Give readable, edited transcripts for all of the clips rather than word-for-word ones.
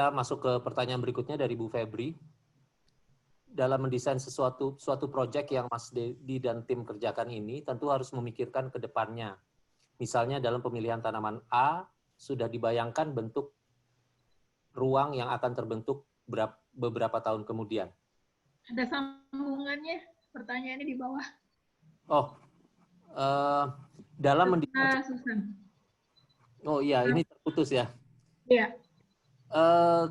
kita masuk ke pertanyaan berikutnya dari Bu Febri. Dalam mendesain suatu proyek yang Mas Dedi dan tim kerjakan ini, tentu harus memikirkan ke depannya. Misalnya dalam pemilihan tanaman A, sudah dibayangkan bentuk ruang yang akan terbentuk beberapa tahun kemudian. Ada sambungannya, pertanyaannya di bawah. Oh, dalam mendesain... Oh iya, ini terputus ya? Iya.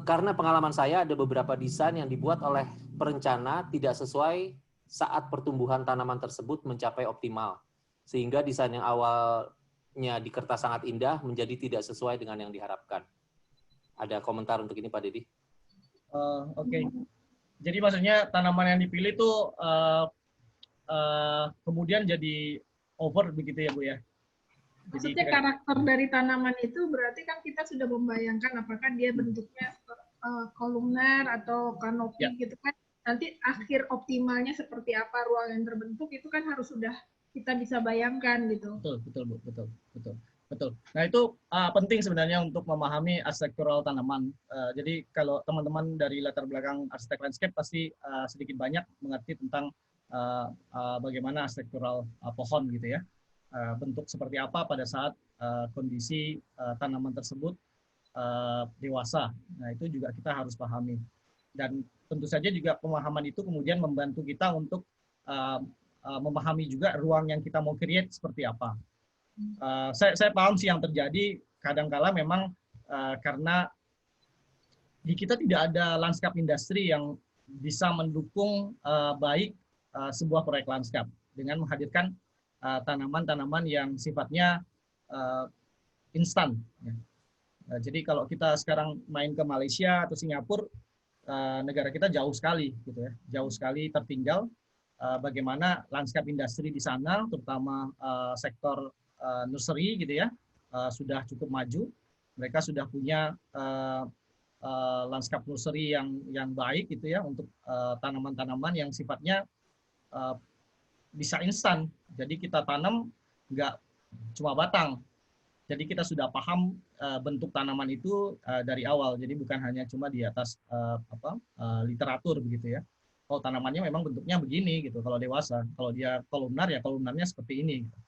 Karena pengalaman saya ada beberapa desain yang dibuat oleh perencana tidak sesuai saat pertumbuhan tanaman tersebut mencapai optimal. Sehingga desain yang awalnya di kertas sangat indah menjadi tidak sesuai dengan yang diharapkan. Ada komentar untuk ini Pak Dedi? Oke. Jadi maksudnya tanaman yang dipilih tuh kemudian jadi over begitu ya Bu ya? Maksudnya karakter dari tanaman itu berarti kan kita sudah membayangkan apakah dia bentuknya kolumner atau kanopi gitu kan. Nanti akhir optimalnya seperti apa ruang yang terbentuk itu kan harus sudah kita bisa bayangkan gitu. Betul Bu, betul. Nah itu penting sebenarnya untuk memahami arsitektural tanaman. Jadi kalau teman-teman dari latar belakang arsitek landscape pasti sedikit banyak mengerti tentang bagaimana arsitektural pohon gitu ya. Bentuk seperti apa pada saat kondisi tanaman tersebut dewasa. Nah, itu juga kita harus pahami. Dan tentu saja juga pemahaman itu kemudian membantu kita untuk memahami juga ruang yang kita mau create seperti apa. Saya paham sih yang terjadi kadang-kala memang karena di kita tidak ada landscape industri yang bisa mendukung baik sebuah proyek landscape dengan menghadirkan tanaman-tanaman yang sifatnya instan. Jadi kalau kita sekarang main ke Malaysia atau Singapura, negara kita jauh sekali, gitu ya, jauh sekali tertinggal. Bagaimana landscape industri di sana, terutama sektor nursery, gitu ya, sudah cukup maju. Mereka sudah punya landscape nursery yang baik, gitu ya, untuk tanaman-tanaman yang sifatnya bisa instan. Jadi kita tanam nggak cuma batang. Jadi kita sudah paham bentuk tanaman itu dari awal. Jadi bukan hanya cuma di atas literatur begitu ya. Oh tanamannya memang bentuknya begini gitu. Kalau dewasa, kalau dia kolumnar ya kolumnarnya seperti ini. Gitu.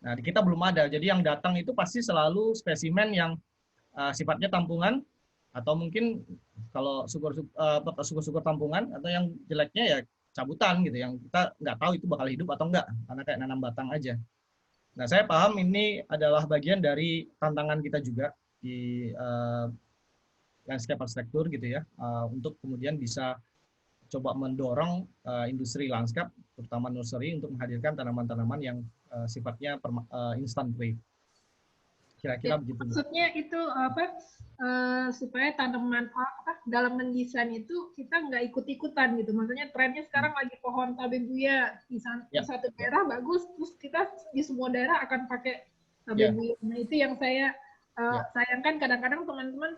Nah di kita belum ada. Jadi yang datang itu pasti selalu spesimen yang sifatnya tampungan atau mungkin kalau syukur-syukur tampungan atau yang jeleknya ya cabutan gitu yang kita nggak tahu itu bakal hidup atau enggak karena kayak nanam batang aja. Nah saya paham ini adalah bagian dari tantangan kita juga di landscape arsitektur gitu ya untuk kemudian bisa coba mendorong industri landscape terutama nursery untuk menghadirkan tanaman-tanaman yang sifatnya instant growth. Kira-kira begitu. Maksudnya itu supaya tanaman dalam mendesain itu kita nggak ikut-ikutan gitu. Maksudnya trennya sekarang lagi pohon tabebuya di satu daerah bagus, terus kita di semua daerah akan pakai tabebuya. Nah itu yang saya sayangkan kadang-kadang teman-teman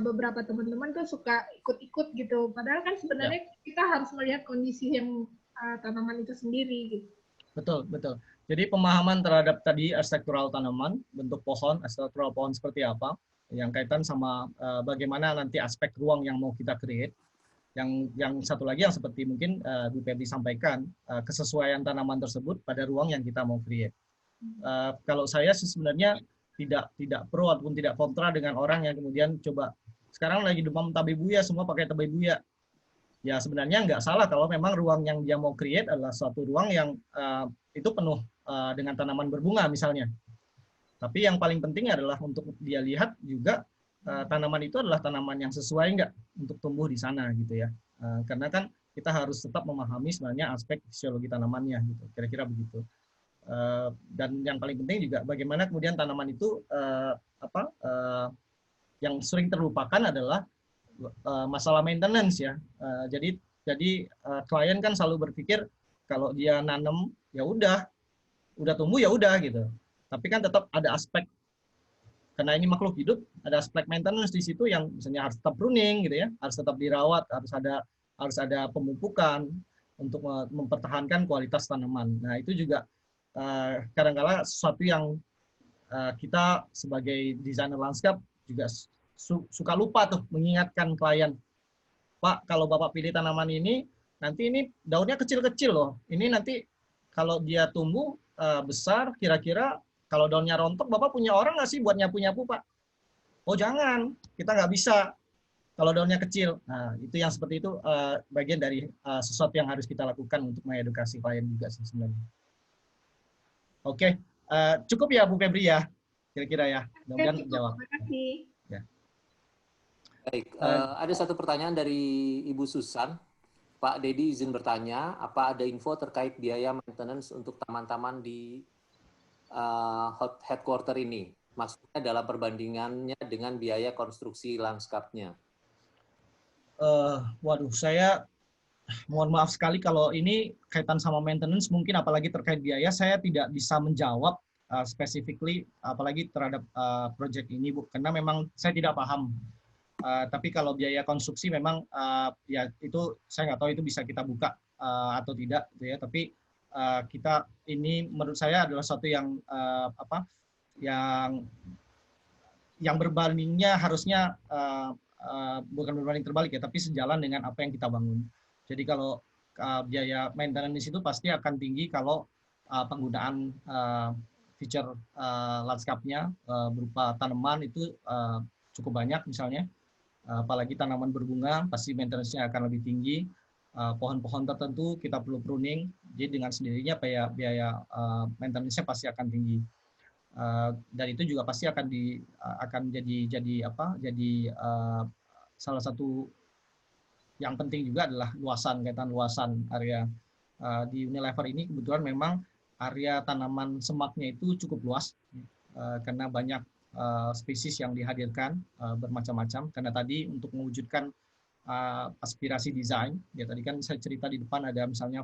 beberapa teman-teman tuh suka ikut-ikut gitu. Padahal kan sebenarnya kita harus melihat kondisi yang tanaman itu sendiri gitu. Betul. Jadi pemahaman terhadap tadi arsitektural tanaman, bentuk pohon, arsitektural pohon seperti apa, yang kaitan sama bagaimana nanti aspek ruang yang mau kita create. Yang satu lagi yang seperti mungkin Bu Febri sampaikan, kesesuaian tanaman tersebut pada ruang yang kita mau create. Kalau saya sebenarnya tidak pro ataupun tidak kontra dengan orang yang kemudian coba sekarang lagi demam tabebuya, semua pakai tabebuya. Ya sebenarnya nggak salah kalau memang ruang yang dia mau create adalah suatu ruang yang itu penuh dengan tanaman berbunga misalnya. Tapi yang paling penting adalah untuk dia lihat juga tanaman itu adalah tanaman yang sesuai nggak untuk tumbuh di sana gitu ya. Karena kan kita harus tetap memahami sebenarnya aspek fisiologi tanamannya gitu. Kira-kira begitu. Dan yang paling penting juga bagaimana kemudian tanaman itu yang sering terlupakan adalah masalah maintenance ya. Jadi klien kan selalu berpikir kalau dia nanam ya udah tumbuh ya udah gitu. Tapi kan tetap ada aspek karena ini makhluk hidup, ada aspek maintenance di situ yang misalnya harus tetap pruning gitu ya, harus tetap dirawat, harus ada pemupukan untuk mempertahankan kualitas tanaman. Nah, itu juga kadang-kala sesuatu yang kita sebagai desainer landscape juga suka lupa tuh mengingatkan klien, Pak, kalau Bapak pilih tanaman ini, nanti ini daunnya kecil-kecil loh. Ini nanti kalau dia tumbuh besar, kira-kira kalau daunnya rontok, Bapak punya orang nggak sih buat nyapu-nyapu, Pak? Oh jangan, kita nggak bisa kalau daunnya kecil. Nah, itu yang seperti itu bagian dari sesuatu yang harus kita lakukan untuk mengedukasi klien juga sih sebenarnya. Oke, cukup ya Bu Febri ya, kira-kira ya. Mudah-mudahan jawab. Terima kasih. Ya. Baik, ada satu pertanyaan dari Ibu Susan. Pak Dedi izin bertanya, apa ada info terkait biaya maintenance untuk taman-taman di headquarter ini? Maksudnya dalam perbandingannya dengan biaya konstruksi lanskapnya. Waduh, saya mohon maaf sekali kalau ini kaitan sama maintenance, mungkin apalagi terkait biaya, saya tidak bisa menjawab specifically, apalagi terhadap project ini, Bu, karena memang saya tidak paham. Tapi kalau biaya konstruksi memang ya itu saya nggak tahu itu bisa kita buka atau tidak, gitu ya. Tapi kita ini menurut saya adalah suatu yang yang berbandingnya harusnya bukan berbanding terbalik ya, tapi sejalan dengan apa yang kita bangun. Jadi kalau biaya maintenance itu pasti akan tinggi kalau penggunaan feature landscape-nya berupa tanaman itu cukup banyak misalnya. Apalagi tanaman berbunga pasti maintenance-nya akan lebih tinggi. Pohon-pohon tertentu kita perlu pruning, jadi dengan sendirinya biaya maintenance-nya pasti akan tinggi. Dan itu juga pasti akan jadi salah satu yang penting juga adalah kaitan luasan area. Di Unilever ini kebetulan memang area tanaman semaknya itu cukup luas karena banyak spesies yang dihadirkan bermacam-macam, karena tadi untuk mewujudkan aspirasi desain, ya tadi kan saya cerita di depan ada misalnya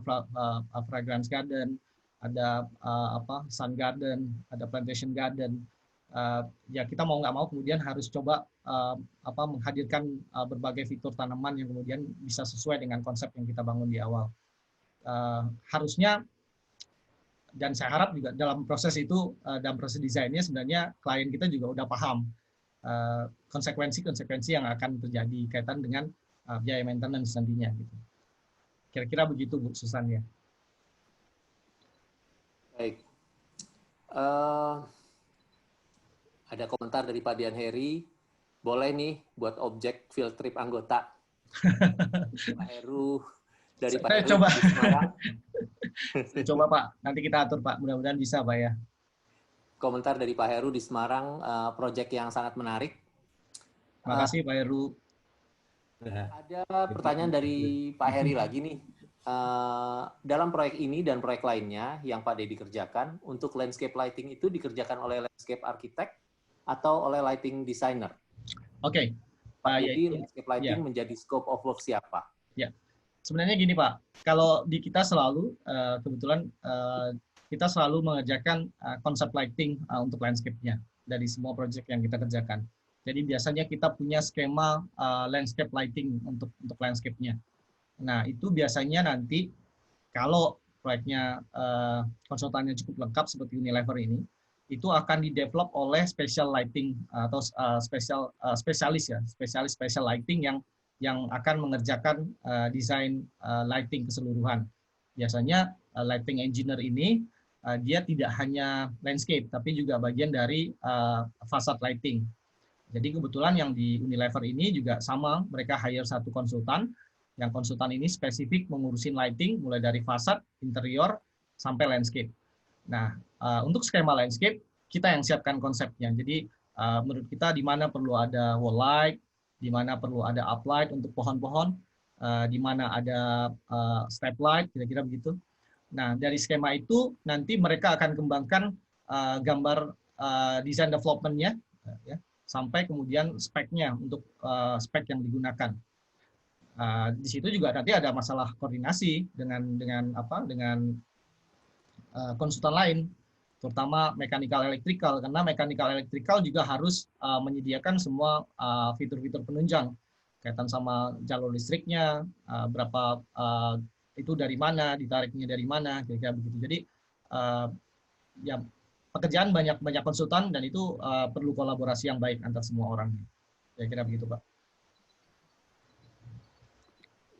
fragrance garden, ada sun garden, ada plantation garden. Ya kita mau nggak mau kemudian harus coba menghadirkan berbagai fitur tanaman yang kemudian bisa sesuai dengan konsep yang kita bangun di awal. Harusnya, dan saya harap juga dalam proses itu, dalam proses desainnya sebenarnya klien kita juga udah paham konsekuensi yang akan terjadi kaitan dengan biaya maintenance nantinya. Gitu. Kira-kira begitu Bu Susan ya. Baik. Ada komentar dari Pak Dian Heri, boleh nih buat objek field trip anggota. Pak Heru, dari Pak Heru coba. di Semarang. Coba Pak, nanti kita atur Pak, mudah-mudahan bisa Pak ya. Komentar dari Pak Heru di Semarang, proyek yang sangat menarik. Terima kasih Pak Heru. Ada pertanyaan dari Pak Heri lagi nih. Dalam proyek ini dan proyek lainnya yang Pak Dedi kerjakan, untuk landscape lighting itu dikerjakan oleh landscape architect atau oleh lighting designer? Oke. Pak Dedi, landscape lighting menjadi scope of work siapa? Ya. Sebenarnya gini Pak, kalau di kita selalu kebetulan kita selalu mengerjakan konsep lighting untuk landscape-nya dari semua proyek yang kita kerjakan. Jadi biasanya kita punya skema landscape lighting untuk landscape-nya. Nah itu biasanya nanti kalau proyeknya konsultannya cukup lengkap seperti Unilever ini, itu akan di-develop oleh special lighting atau spesialis special lighting yang akan mengerjakan desain lighting keseluruhan. Biasanya lighting engineer ini dia tidak hanya landscape, tapi juga bagian dari facade lighting. Jadi kebetulan yang di Unilever ini juga sama, mereka hire satu konsultan, yang konsultan ini spesifik mengurusin lighting, mulai dari facade, interior, sampai landscape. Nah, untuk skema landscape, kita yang siapkan konsepnya. Jadi menurut kita di mana perlu ada wall light, di mana perlu ada uplight untuk pohon-pohon, di mana ada step light, kira-kira begitu. Nah, dari skema itu nanti mereka akan kembangkan gambar design development-nya, ya, sampai kemudian speknya untuk spek yang digunakan. Di situ juga nanti ada masalah koordinasi dengan konsultan lain, terutama mechanical electrical, karena mechanical electrical juga harus menyediakan semua fitur-fitur penunjang kaitan sama jalur listriknya, berapa itu dari mana, ditariknya dari mana, kira-kira begitu. Jadi ya pekerjaan banyak konsultan dan itu perlu kolaborasi yang baik antar semua orang. Ya kira begitu Pak.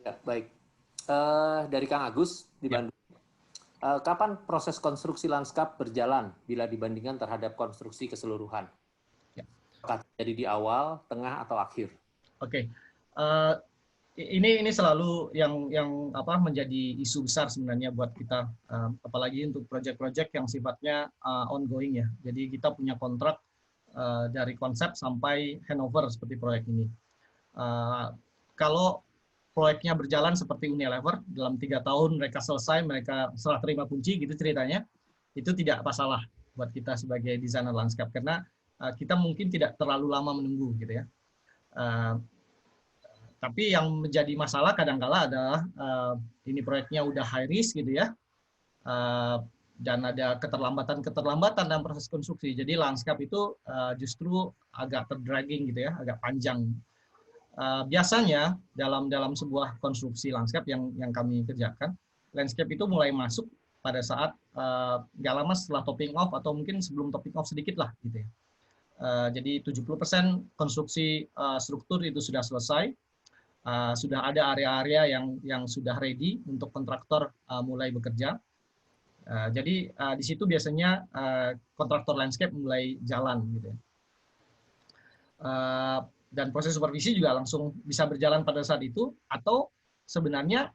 Ya, baik. Dari Kang Agus di Bandung. Kapan proses konstruksi lanskap berjalan bila dibandingkan terhadap konstruksi keseluruhan? Ya. Apakah terjadi di awal, tengah, atau akhir? Oke. Ini selalu yang apa menjadi isu besar sebenarnya buat kita, apalagi untuk proyek-proyek yang sifatnya ongoing ya. Jadi kita punya kontrak dari konsep sampai handover seperti proyek ini. Kalau proyeknya berjalan seperti Unilever, dalam 3 tahun mereka selesai, mereka serah terima kunci gitu ceritanya, itu tidak masalah buat kita sebagai desainer landscape, karena kita mungkin tidak terlalu lama menunggu gitu ya. Tapi yang menjadi masalah kadang-kala adalah ini proyeknya udah high risk gitu ya, dan ada keterlambatan dalam proses konstruksi. Jadi landscape itu justru agak terdragging gitu ya, agak panjang. Biasanya dalam sebuah konstruksi landscape yang kami kerjakan, landscape itu mulai masuk pada saat nggak lama setelah topping off atau mungkin sebelum topping off sedikit lah gitu ya. Jadi 70% konstruksi struktur itu sudah selesai, sudah ada area-area yang sudah ready untuk kontraktor mulai bekerja. Jadi di situ biasanya kontraktor landscape mulai jalan gitu ya. Dan proses supervisi juga langsung bisa berjalan pada saat itu, atau sebenarnya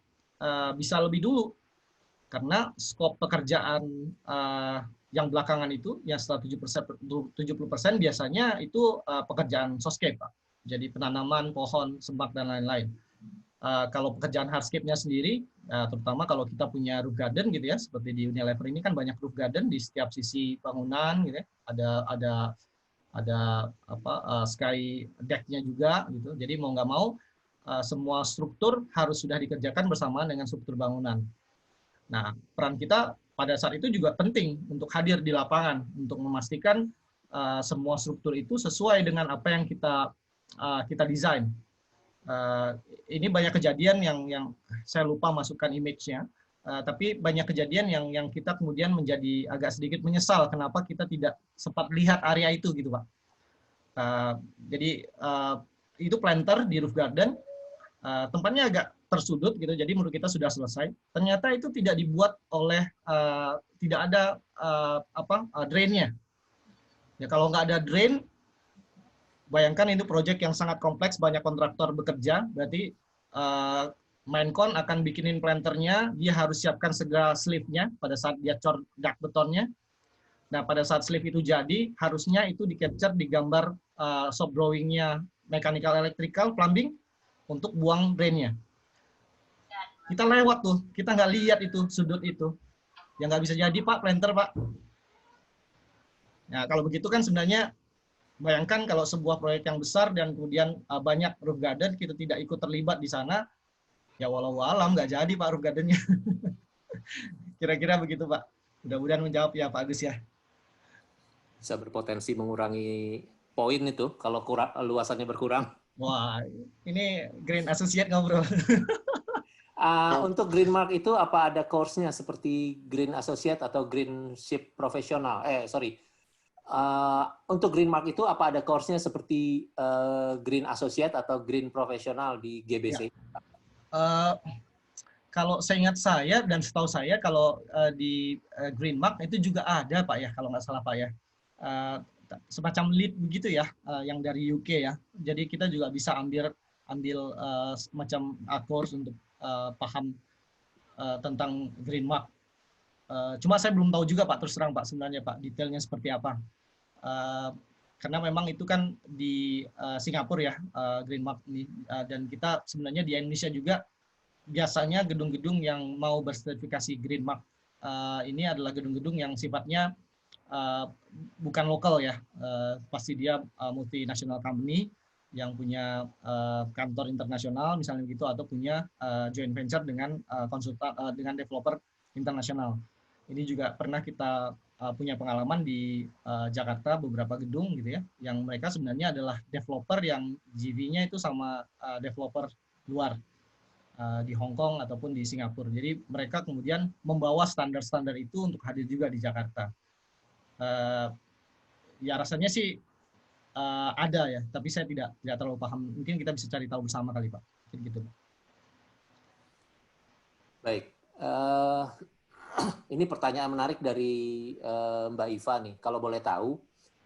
bisa lebih dulu, karena skop pekerjaan yang belakangan itu, yang setelah 70% biasanya itu pekerjaan sodscape, Pak. Jadi penanaman pohon, semak, dan lain-lain. Kalau pekerjaan hardscape-nya sendiri, terutama kalau kita punya roof garden gitu ya, seperti di Unilever ini kan banyak roof garden di setiap sisi bangunan gitu ya, ada sky deck-nya juga gitu. Jadi mau nggak mau semua struktur harus sudah dikerjakan bersamaan dengan struktur bangunan. Nah, peran kita pada saat itu juga penting untuk hadir di lapangan untuk memastikan semua struktur itu sesuai dengan apa yang kita desain. Ini banyak kejadian yang saya lupa masukkan image-nya. Tapi banyak kejadian yang kita kemudian menjadi agak sedikit menyesal kenapa kita tidak sempat lihat area itu gitu Pak. Jadi itu planter di roof garden, tempatnya agak tersudut gitu, jadi menurut kita sudah selesai. Ternyata itu tidak dibuat oleh tidak ada drainnya. Ya kalau nggak ada drain, bayangkan itu proyek yang sangat kompleks, banyak kontraktor bekerja, berarti Maincon akan bikinin planternya, dia harus siapkan segala sleeve-nya pada saat dia cor dak betonnya. Nah, pada saat sleeve itu jadi, harusnya itu di-capture di gambar shop drawing-nya mechanical, electrical, plumbing untuk buang drain-nya. Kita lewat tuh, kita nggak lihat itu, sudut itu. Ya nggak bisa jadi, Pak, planter, Pak. Nah, kalau begitu kan sebenarnya, bayangkan kalau sebuah proyek yang besar dan kemudian banyak roof garden, kita tidak ikut terlibat di sana, ya walau alam nggak jadi Pak roof gardennya. Kira-kira begitu Pak. Mudah-mudahan menjawab ya Pak Agus ya. Bisa berpotensi mengurangi poin itu kalau luasannya berkurang. Wah, ini Green Associate ngobrol. Untuk Green Mark itu apa ada course-nya seperti Green Associate atau Green Ship Professional? Untuk Green Mark itu apa ada course-nya seperti Green Associate atau Green Professional di GBC? Ya. Kalau seingat saya dan setahu saya kalau di Green Mark itu juga ada Pak ya, kalau nggak salah Pak ya, semacam lead begitu ya, yang dari UK ya. Jadi kita juga bisa ambil semacam course untuk paham tentang Green Mark. Cuma saya belum tahu juga Pak, terus terang Pak sebenarnya Pak detailnya seperti apa. Karena memang itu kan di Singapura ya, Green Mark ini, dan kita sebenarnya di Indonesia juga biasanya gedung-gedung yang mau bersertifikasi Green Mark ini adalah gedung-gedung yang sifatnya bukan lokal ya, pasti dia multinational company yang punya kantor internasional misalnya gitu, atau punya joint venture dengan konsultan dengan developer internasional. Ini juga pernah kita punya pengalaman di Jakarta, beberapa gedung gitu ya, yang mereka sebenarnya adalah developer yang JV-nya itu sama developer luar di Hong Kong ataupun di Singapura. Jadi mereka kemudian membawa standar-standar itu untuk hadir juga di Jakarta. Ya rasanya sih ada ya, tapi saya tidak terlalu paham. Mungkin kita bisa cari tahu bersama kali Pak. Jadi gitu. Baik. Ini pertanyaan menarik dari Mbak Iva nih. Kalau boleh tahu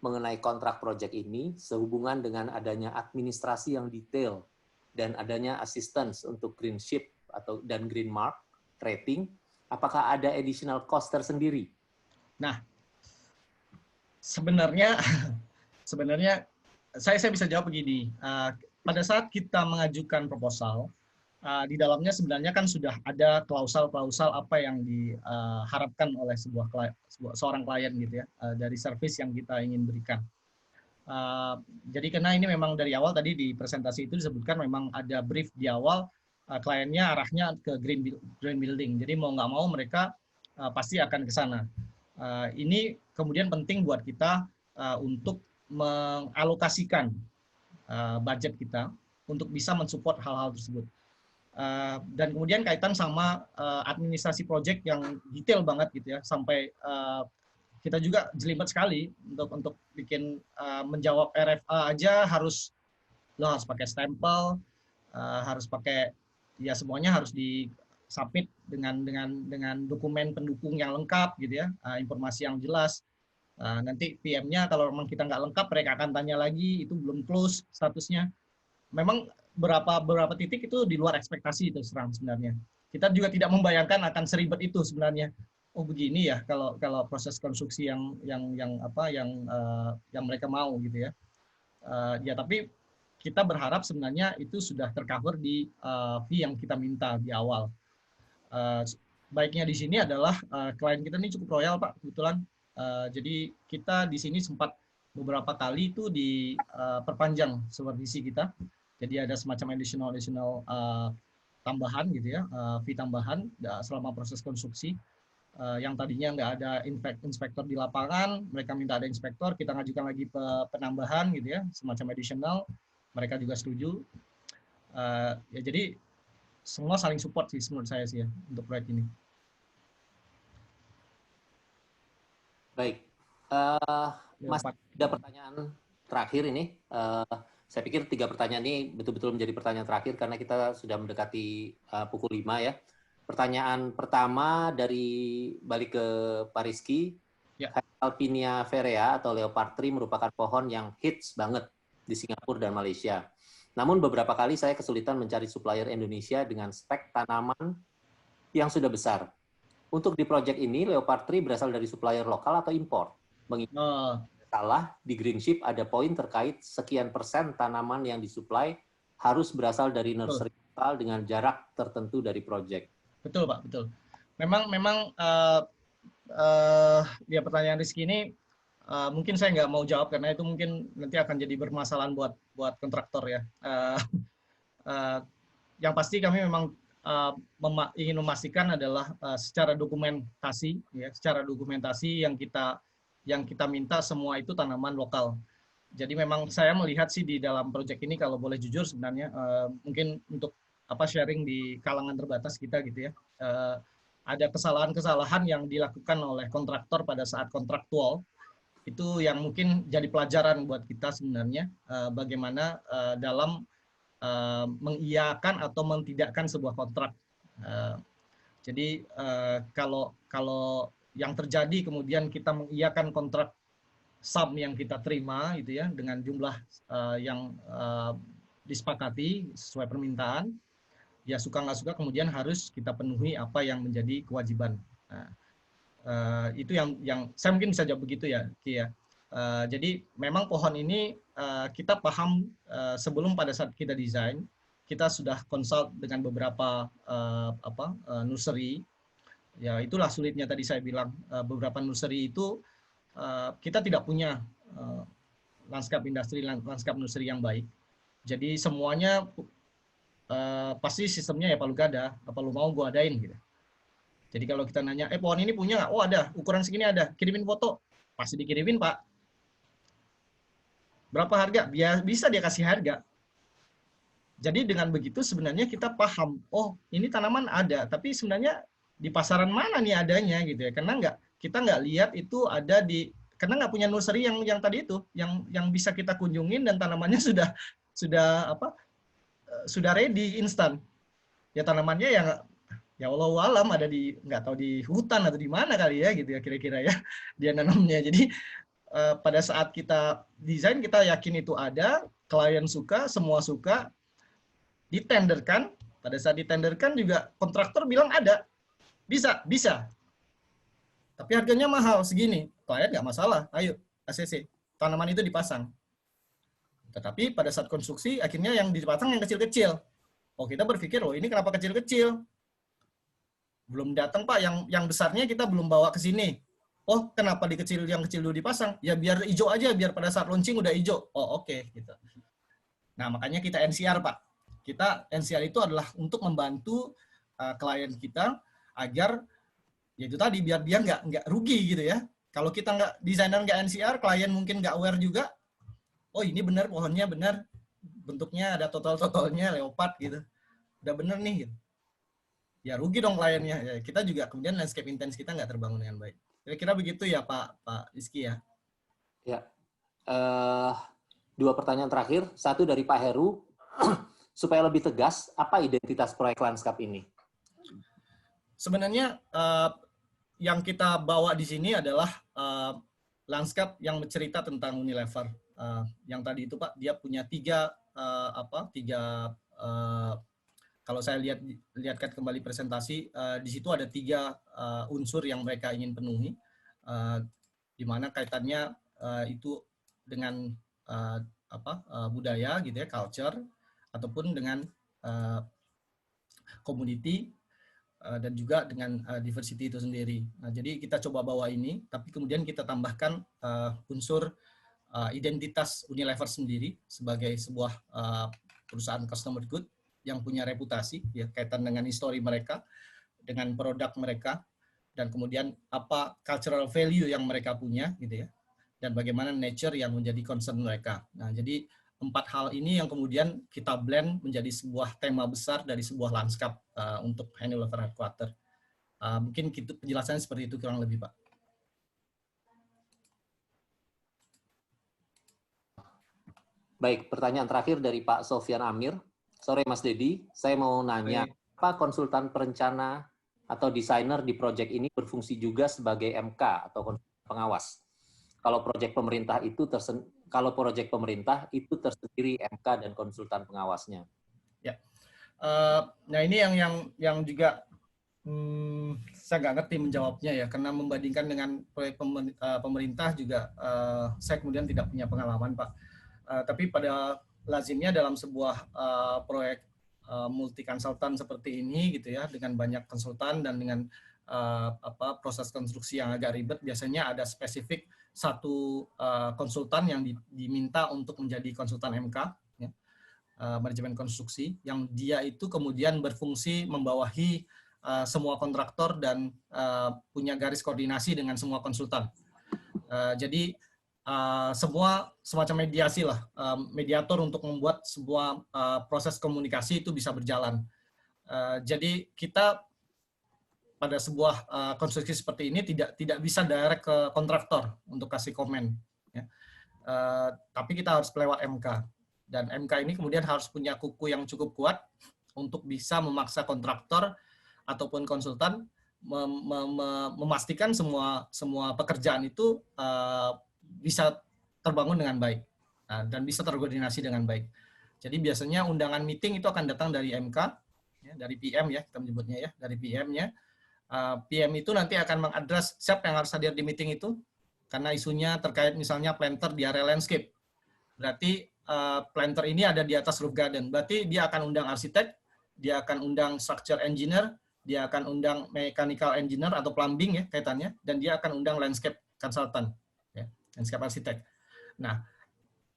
mengenai kontrak proyek ini sehubungan dengan adanya administrasi yang detail dan adanya assistance untuk green ship dan green mark rating, apakah ada additional cost tersendiri? Nah, sebenarnya saya bisa jawab begini. Pada saat kita mengajukan proposal, di dalamnya sebenarnya kan sudah ada klausal-klausal apa yang diharapkan oleh seorang klien gitu ya, dari service yang kita ingin berikan. Jadi karena ini memang dari awal tadi di presentasi itu disebutkan memang ada brief di awal, kliennya arahnya ke green building. Jadi mau nggak mau mereka pasti akan ke sana. Ini kemudian penting buat kita untuk mengalokasikan budget kita untuk bisa mensupport hal-hal tersebut. Dan kemudian kaitan sama administrasi project yang detail banget gitu ya, sampai kita juga jelimet sekali untuk bikin menjawab RFA aja harus pakai stempel, harus pakai ya semuanya harus di submit dengan dokumen pendukung yang lengkap gitu ya, informasi yang jelas. Nanti PM-nya kalau memang kita nggak lengkap mereka akan tanya lagi, itu belum close statusnya. Memang beberapa titik itu di luar ekspektasi itu sebenarnya. Kita juga tidak membayangkan akan seribet itu sebenarnya. Oh begini ya kalau proses konstruksi yang mereka mau gitu ya. Ya tapi kita berharap sebenarnya itu sudah tercover di fee yang kita minta di awal. Baiknya di sini adalah klien kita ini cukup royal Pak kebetulan. Jadi kita di sini sempat beberapa kali itu diperpanjang supervisi kita. Jadi ada semacam additional tambahan gitu ya, fee tambahan selama proses konstruksi. Yang tadinya nggak ada inspektor di lapangan, mereka minta ada inspektor, kita ngajukan lagi penambahan gitu ya, semacam additional, mereka juga setuju. Ya jadi semua saling support sih menurut saya sih ya untuk proyek ini. Baik, Mas, ada pertanyaan terakhir ini. Saya pikir 3 pertanyaan ini betul-betul menjadi pertanyaan terakhir karena kita sudah mendekati pukul 5 ya. Pertanyaan pertama dari balik ke Pak Rizky. Ya. Alpinia Ferrea atau Leopard tree merupakan pohon yang hits banget di Singapura dan Malaysia. Namun beberapa kali saya kesulitan mencari supplier Indonesia dengan spek tanaman yang sudah besar. Untuk di proyek ini, Leopard tree berasal dari supplier lokal atau impor? Mengingat salah, di Greenship ada poin terkait sekian % tanaman yang disuplai harus berasal dari nursery lokal dengan jarak tertentu dari proyek. Betul Pak, betul. Memang ya pertanyaan Rizky ini mungkin saya nggak mau jawab karena itu mungkin nanti akan jadi bermasalahan buat kontraktor ya. Yang pasti kami memang ingin memastikan adalah secara dokumentasi yang kita minta semua itu tanaman lokal. Jadi memang saya melihat sih di dalam proyek ini kalau boleh jujur sebenarnya mungkin untuk sharing di kalangan terbatas kita gitu ya, ada kesalahan-kesalahan yang dilakukan oleh kontraktor pada saat kontraktual itu yang mungkin jadi pelajaran buat kita sebenarnya bagaimana dalam mengiyakan atau mentidakkan sebuah kontrak. Jadi kalau yang terjadi kemudian kita mengiyakan kontrak sum yang kita terima gitu ya dengan jumlah yang disepakati sesuai permintaan, ya suka nggak suka kemudian harus kita penuhi apa yang menjadi kewajiban. Nah, itu yang saya mungkin bisa jawab begitu ya, Ki ya. Jadi memang pohon ini kita paham sebelum pada saat kita desain, kita sudah consult dengan beberapa nursery. Ya itulah sulitnya tadi saya bilang beberapa nursery itu kita tidak punya lanskap nursery yang baik. Jadi semuanya pasti sistemnya ya palu gada, apa lu mau gua adain gitu. Jadi kalau kita nanya, pohon ini punya nggak? Oh ada, ukuran segini ada, kirimin foto, pasti dikirimin Pak. Berapa harga? Bisa dia kasih harga. Jadi dengan begitu sebenarnya kita paham, oh ini tanaman ada, tapi sebenarnya di pasaran mana nih adanya gitu ya? Karena kita nggak lihat itu ada di karena nggak punya nursery yang tadi itu, yang bisa kita kunjungin dan tanamannya sudah ready instan. Ya tanamannya ya Allah alam ada di nggak tahu di hutan atau di mana kali ya gitu ya kira-kira ya dia nanamnya. Jadi pada saat kita desain kita yakin itu ada, klien suka, semua suka, ditenderkan. Pada saat ditenderkan juga kontraktor bilang ada, bisa. Tapi harganya mahal segini. Klien nggak masalah, ayo ACC, tanaman itu dipasang. Tetapi pada saat konstruksi akhirnya yang dipasang yang kecil-kecil. Oh kita berpikir, oh ini kenapa kecil-kecil? Belum datang Pak, yang besarnya kita belum bawa ke sini. Oh kenapa yang kecil dulu dipasang? Ya biar hijau aja, biar pada saat launching udah hijau. Oh oke. Gitu. Nah makanya kita NCR Pak. Kita NCR itu adalah untuk membantu klien kita agar ya itu tadi biar dia nggak rugi gitu ya. Kalau kita desainer nggak NCR, klien mungkin nggak aware juga. Oh ini benar pohonnya benar, bentuknya ada total-totalnya leopard gitu. Udah bener nih. Gitu. Ya rugi dong kliennya. Ya, kita juga kemudian landscape intense kita nggak terbangun dengan baik. Kira-kira begitu ya Pak Rizky ya. Ya. Dua pertanyaan terakhir. Satu dari Pak Heru. Supaya lebih tegas, apa identitas proyek landscape ini? Sebenarnya yang kita bawa di sini adalah landscape yang bercerita tentang Unilever. Yang tadi itu Pak, dia punya tiga kalau saya lihatkan kembali presentasi, di situ ada tiga unsur yang mereka ingin penuhi, di mana kaitannya itu dengan budaya gitu ya, culture, ataupun dengan community, dan juga dengan diversity itu sendiri. Nah, jadi kita coba bawa ini, tapi kemudian kita tambahkan unsur identitas Unilever sendiri sebagai sebuah perusahaan consumer good yang punya reputasi, ya, kaitan dengan histori mereka, dengan produk mereka, dan kemudian apa cultural value yang mereka punya, gitu ya, dan bagaimana nature yang menjadi concern mereka. Nah, jadi 4 hal ini yang kemudian kita blend menjadi sebuah tema besar dari sebuah landscape untuk Unilever Headquarter. Mungkin penjelasannya seperti itu kurang lebih, Pak. Baik, pertanyaan terakhir dari Pak Sofyan Amir. Sore Mas Dedi, saya mau nanya, apa konsultan perencana atau desainer di proyek ini berfungsi juga sebagai MK atau pengawas? Kalau proyek pemerintah itu tersendiri MK dan konsultan pengawasnya. Ya, nah ini yang juga saya nggak ngerti menjawabnya ya, karena membandingkan dengan proyek pemerintah juga saya kemudian tidak punya pengalaman Pak. Tapi pada lazimnya dalam sebuah proyek multi konsultan seperti ini gitu ya, dengan banyak konsultan dan dengan proses konstruksi yang agak ribet, biasanya ada spesifik satu konsultan yang diminta untuk menjadi konsultan MK, ya, manajemen konstruksi, yang dia itu kemudian berfungsi membawahi semua kontraktor dan punya garis koordinasi dengan semua konsultan. Jadi semua semacam mediasi lah, mediator untuk membuat sebuah proses komunikasi itu bisa berjalan. Jadi kita pada sebuah konstruksi seperti ini tidak bisa direct ke kontraktor untuk kasih komen, ya. Tapi kita harus lewat MK, dan MK ini kemudian harus punya kuku yang cukup kuat untuk bisa memaksa kontraktor ataupun konsultan memastikan semua pekerjaan itu bisa terbangun dengan baik dan bisa terkoordinasi dengan baik. Jadi biasanya undangan meeting itu akan datang dari MK, ya, dari PM ya kita menyebutnya ya, dari PM-nya. PM itu nanti akan mengadres siapa yang harus hadir di meeting itu, karena isunya terkait misalnya planter di area landscape. Berarti planter ini ada di atas roof garden, berarti dia akan undang arsitek, dia akan undang structure engineer, dia akan undang mechanical engineer atau plumbing ya kaitannya, dan dia akan undang landscape consultant, ya, landscape arsitek. Nah,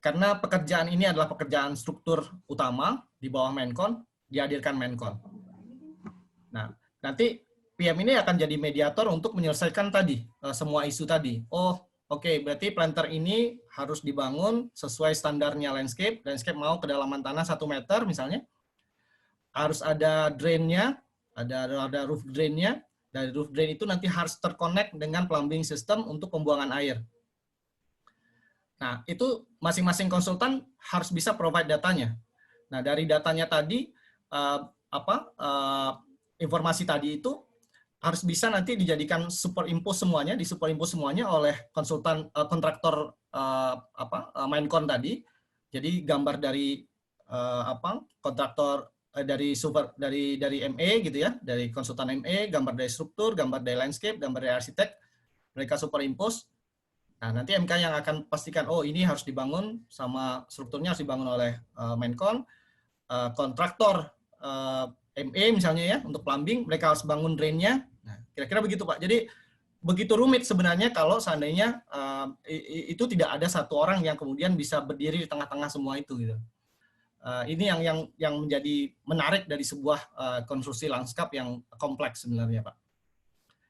karena pekerjaan ini adalah pekerjaan struktur utama di bawah Menkon, dihadirkan Menkon. Nah, nanti PM ini akan jadi mediator untuk menyelesaikan tadi semua isu tadi. Oh, oke, berarti planter ini harus dibangun sesuai standarnya landscape. Landscape mau kedalaman tanah 1 meter misalnya. Harus ada drainnya, ada roof drainnya. Dari roof drain itu nanti harus terconnect dengan plumbing system untuk pembuangan air. Nah, itu masing-masing konsultan harus bisa provide datanya. Nah, dari datanya tadi, informasi tadi itu harus bisa nanti dijadikan superimpose semuanya oleh konsultan kontraktor Maincon tadi. Jadi gambar dari kontraktor dari ME gitu ya, dari konsultan ME, gambar dari struktur, gambar dari landscape, gambar dari arsitek, mereka superimpose. Nah, nanti MK yang akan pastikan, oh ini harus dibangun sama strukturnya harus dibangun oleh Maincon, kontraktor ME misalnya ya, untuk plumbing, mereka harus bangun drainnya. Nah, kira-kira begitu Pak. Jadi, begitu rumit sebenarnya kalau seandainya itu tidak ada satu orang yang kemudian bisa berdiri di tengah-tengah semua itu. Gitu. Ini yang menjadi menarik dari sebuah konstruksi lanskap yang kompleks sebenarnya Pak.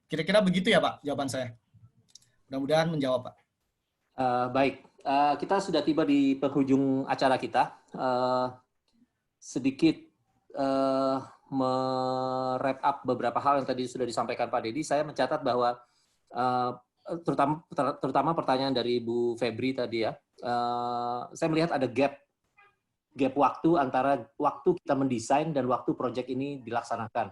Kira-kira begitu ya Pak, jawaban saya. Mudah-mudahan menjawab Pak. Baik, kita sudah tiba di penghujung acara kita. Sedikit me-wrap up beberapa hal yang tadi sudah disampaikan Pak Dedi. Saya mencatat bahwa terutama pertanyaan dari Bu Febri tadi ya, saya melihat ada gap waktu antara waktu kita mendesain dan waktu proyek ini dilaksanakan.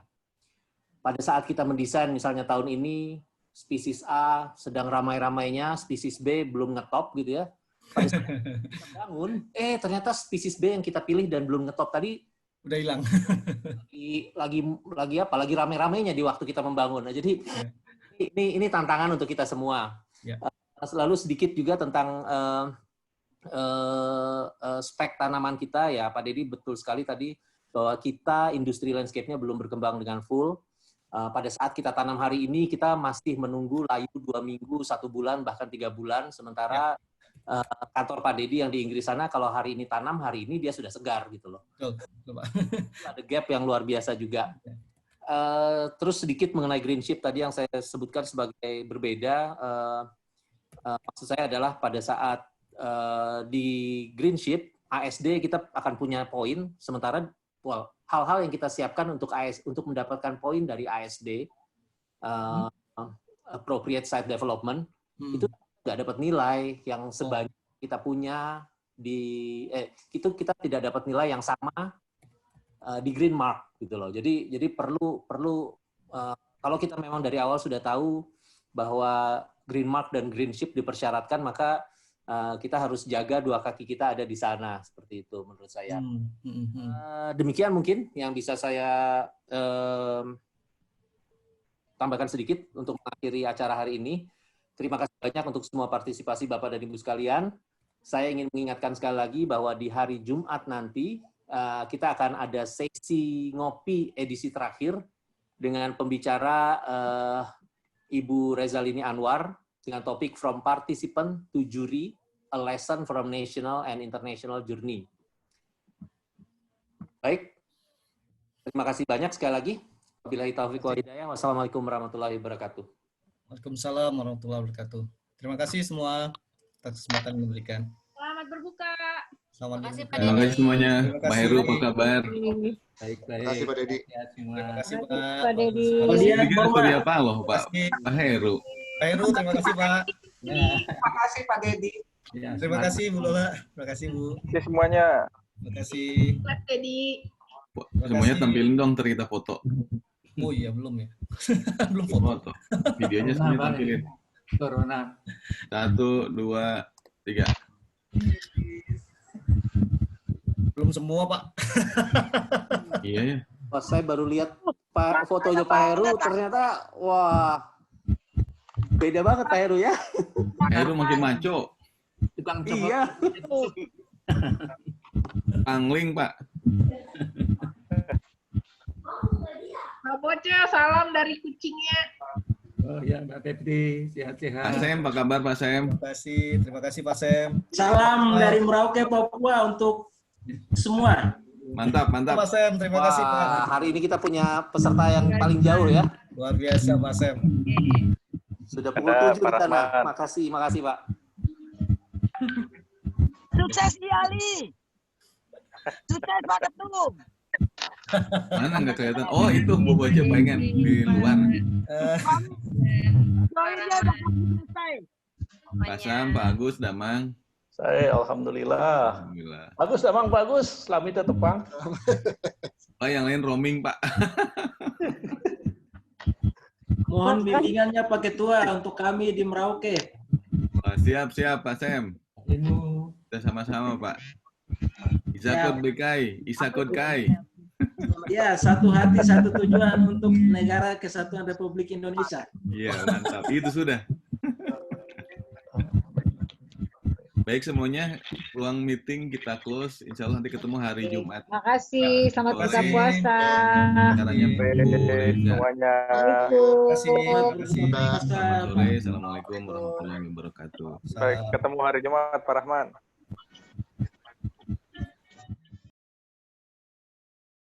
Pada saat kita mendesain misalnya tahun ini, spesies A sedang ramai-ramainya, spesies B belum ngetop gitu ya. Pada saat kita bangun, ternyata spesies B yang kita pilih dan belum ngetop tadi udah hilang. lagi ramai-ramainya di waktu kita membangun. Nah, jadi ini tantangan untuk kita semua. Lalu sedikit juga tentang spek tanaman kita ya, Pak Dedi betul sekali tadi bahwa kita industri landscape-nya belum berkembang dengan full. Pada saat kita tanam hari ini, kita masih menunggu layu 2 minggu, 1 bulan, bahkan 3 bulan. Sementara kantor Pak Dedi yang di Inggris sana, kalau hari ini tanam, hari ini dia sudah segar gitu loh. Ada gap yang luar biasa juga. Terus sedikit mengenai greenship tadi yang saya sebutkan sebagai berbeda. Maksud saya adalah pada saat di greenship, ASD kita akan punya poin, sementara hal-hal yang kita siapkan untuk mendapatkan poin dari ASD, appropriate site development, itu nggak dapat nilai yang sebanyak kita punya itu kita tidak dapat nilai yang sama di green mark gitu loh. Jadi perlu kalau kita memang dari awal sudah tahu bahwa green mark dan greenship dipersyaratkan, maka kita harus jaga 2 kaki kita ada di sana, seperti itu menurut saya. Demikian mungkin yang bisa saya tambahkan sedikit untuk mengakhiri acara hari ini. Terima kasih banyak untuk semua partisipasi Bapak dan Ibu sekalian. Saya ingin mengingatkan sekali lagi bahwa di hari Jumat nanti kita akan ada sesi ngopi edisi terakhir dengan pembicara Ibu Rezalini Anwar dengan topik From Participant to Jury, A Lesson from National and International Journey. Baik, terima kasih banyak sekali lagi. Wabillahi taufiq wal hidayah. Wassalamualaikum warahmatullahi wabarakatuh. Waalaikumsalam warahmatullahi wabarakatuh. Terima kasih semua atas kesempatan yang diberikan. Selamat berbuka. Selamat berbuka. Terima kasih semuanya. Pak Heru, apa kabar? Baik. Terima kasih Pak Dedi. Terima kasih Pak Dedi. Bikin surya Paloh, Pak Heru. Pak Heru, terima kasih Pak. Terima kasih Pak Dedi. Terima kasih Bu Lola. Terima kasih Bu. Oke semuanya. Terima kasih. Pak Dedi. Semuanya tampilin dong, ntar kita foto. Oh iya, belum ya. Belum Foto. Videonya semuanya tampilin. Corona. 1, 2, 3. Belum semua Pak. Iya ya. Pas saya baru lihat fotonya Pak Heru, ternyata wah beda banget Pak Heru ya. Pak Heru makin maco. Tukang Iya. Angling Pak. Pak Boce, salam dari kucingnya. Oh ya, Mbak Febri, sehat-sehat. Pak Sem, apa kabar Pak Sem? Terima kasih Pak Sem. Salam dari Merauke, Papua untuk semua. Mantap, mantap. Pak Sem, terima kasih Pak. Hari ini kita punya peserta yang paling jauh ya. Luar biasa Pak Sem. Sudah pukul 7 di sana. Makasih Pak. Sukses di Ali. Sukses Pak Ketum. Mana nggak kelihatan? Oh itu Bobo aja pengen di luar. Doainnya bakal selesai. Pak Sam, Pak Agus, Damang. Saya alhamdulillah. Alhamdulillah. Bagus emang bagus, Lami tetepang. Pak, yang lain roaming, Pak. Mohon bimbingannya Pak Ketua untuk kami di Merauke. Oh, siap, Pak Sam. Kita sama-sama, Pak. Isakut BKI, Isakut KAI. Ya, satu hati, satu tujuan untuk Negara Kesatuan Republik Indonesia. Iya, mantap. Itu sudah. Baik semuanya, ruang meeting kita close. Insya Allah nanti ketemu hari Jumat. Makasih, selamat buka puasa. Caranya semuanya. Selamat sore. Assalamualaikum warahmatullahi wabarakatuh. Baik, ketemu hari Jumat, Pak Rahman.